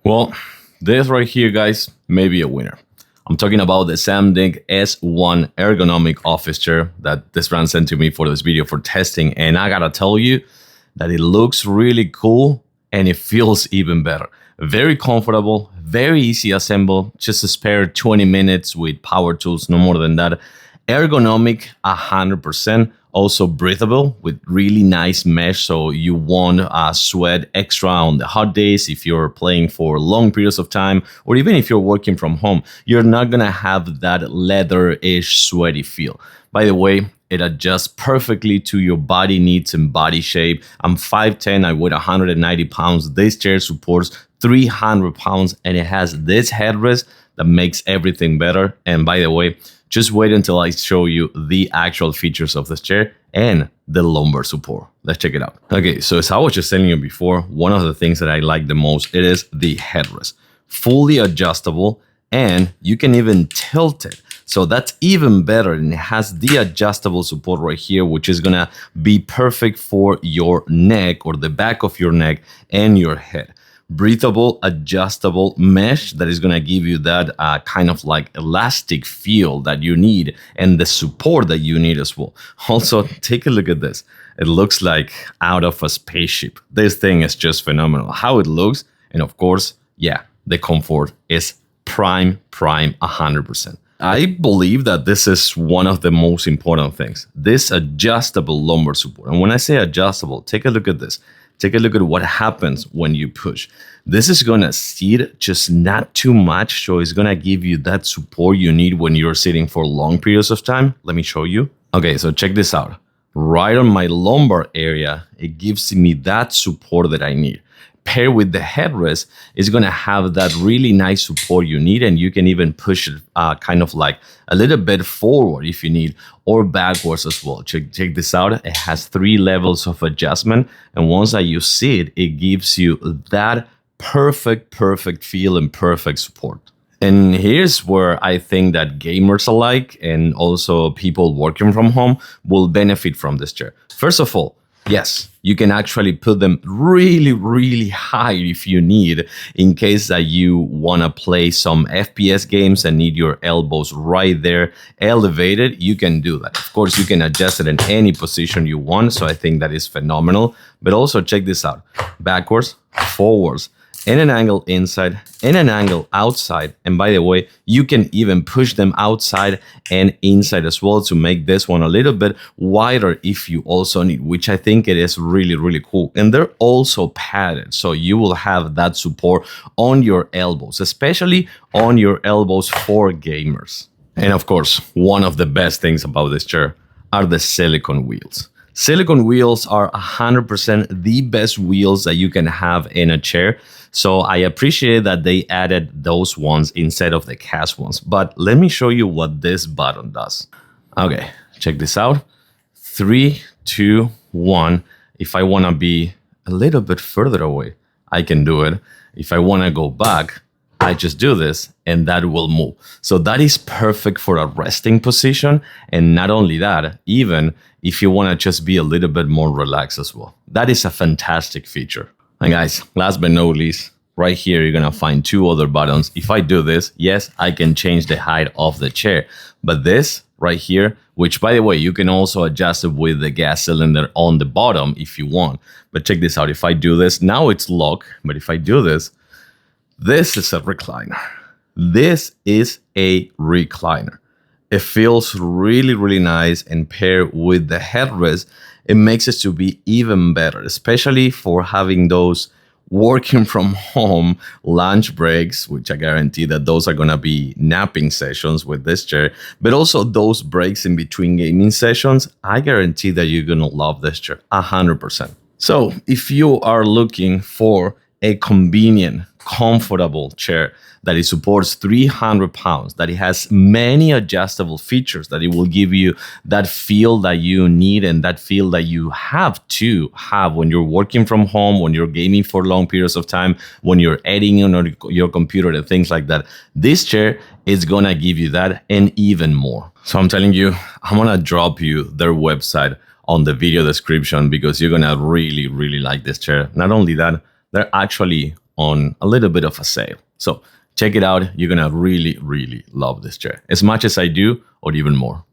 Well, this right here, guys, may be a winner. I'm talking about the Samndic S1 Ergonomic office chair that this brand sent to me for this video for testing. And I gotta tell you that it looks really cool and it feels even better. Very comfortable, very easy assemble, just a spare 20 minutes with power tools, no more than that. Ergonomic, 100%. Also breathable with really nice mesh, so you won't sweat extra on the hot days if you're playing for long periods of time, or even if you're working from home. You're not gonna have that leather-ish sweaty feel. By the way, it adjusts perfectly to your body needs and body shape. I'm 5'10", I weigh 190 pounds. This chair supports 300 pounds and it has this headrest that makes everything better. And by the way, just wait until I show you the actual features of this chair and the lumbar support. Let's check it out. Okay, so as I was just telling you before, one of the things that I like the most, it is the headrest. Fully adjustable, and you can even tilt it. So that's even better, and it has the adjustable support right here, which is gonna be perfect for your neck or the back of your neck and your head. Breathable, adjustable mesh that is going to give you that kind of like elastic feel that you need and the support that you need as well. Also, take a look at this. It looks like out of a spaceship. This thing is just phenomenal. How it looks, and of course, yeah, the comfort is prime 100%. I believe that this is one of the most important things. This adjustable lumbar support. And when I say adjustable, take a look at this. Take a look at what happens when you push. This is gonna sit just not too much, so it's gonna give you that support you need when you're sitting for long periods of time. Let me show you. Okay, so check this out. Right on my lumbar area, it gives me that support that I need. Paired with the headrest, it's gonna have that really nice support you need, and you can even push it kind of like a little bit forward if you need, or backwards as well. Check this out. It has 3 levels of adjustment, and once that you see it, it gives you that perfect feel and perfect support. And here's where I think that gamers alike and also people working from home will benefit from this chair. First of all, yes, you can actually put them really high if you need, in case that you want to play some FPS games and need your elbows right there elevated. You can do that. Of course, you can adjust it in any position you want, so I think that is phenomenal. But also check this out. Backwards, forwards, in an angle inside, in an angle outside. And by the way, you can even push them outside and inside as well to make this one a little bit wider if you also need, which I think it is really cool. And they're also padded, so you will have that support on your elbows, especially on your elbows for gamers. And of course, one of the best things about this chair are the silicone wheels. Silicone wheels are 100% the best wheels that you can have in a chair. So I appreciate that they added those ones instead of the cast ones. But let me show you what this button does. Okay, check this out. 3, 2, 1. If I want to be a little bit further away, I can do it. If I want to go back, I just do this and that will move. So that is perfect for a resting position. And not only that, even if you want to just be a little bit more relaxed as well. That is a fantastic feature. And guys, last but not least, right here, you're going to find 2 other buttons. If I do this, yes, I can change the height of the chair. But this right here, which by the way, you can also adjust it with the gas cylinder on the bottom if you want. But check this out. If I do this, now it's locked. But if I do this, this is a recliner. This is a recliner. It feels really nice, and paired with the headrest, it makes it to be even better, especially for having those working from home lunch breaks, which I guarantee that those are gonna be napping sessions with this chair, but also those breaks in between gaming sessions. I guarantee that you're gonna love this chair 100%. So if you are looking for a convenient, comfortable chair that it supports 300 pounds, that it has many adjustable features, that it will give you that feel that you need and that feel that you have to have when you're working from home, when you're gaming for long periods of time, when you're editing on your computer and things like that. This chair is gonna give you that and even more. So I'm telling you, I'm gonna drop you their website on the video description because you're gonna really like this chair. Not only that, they're actually on a little bit of a sale. So check it out. You're gonna really, really love this chair as much as I do, or even more.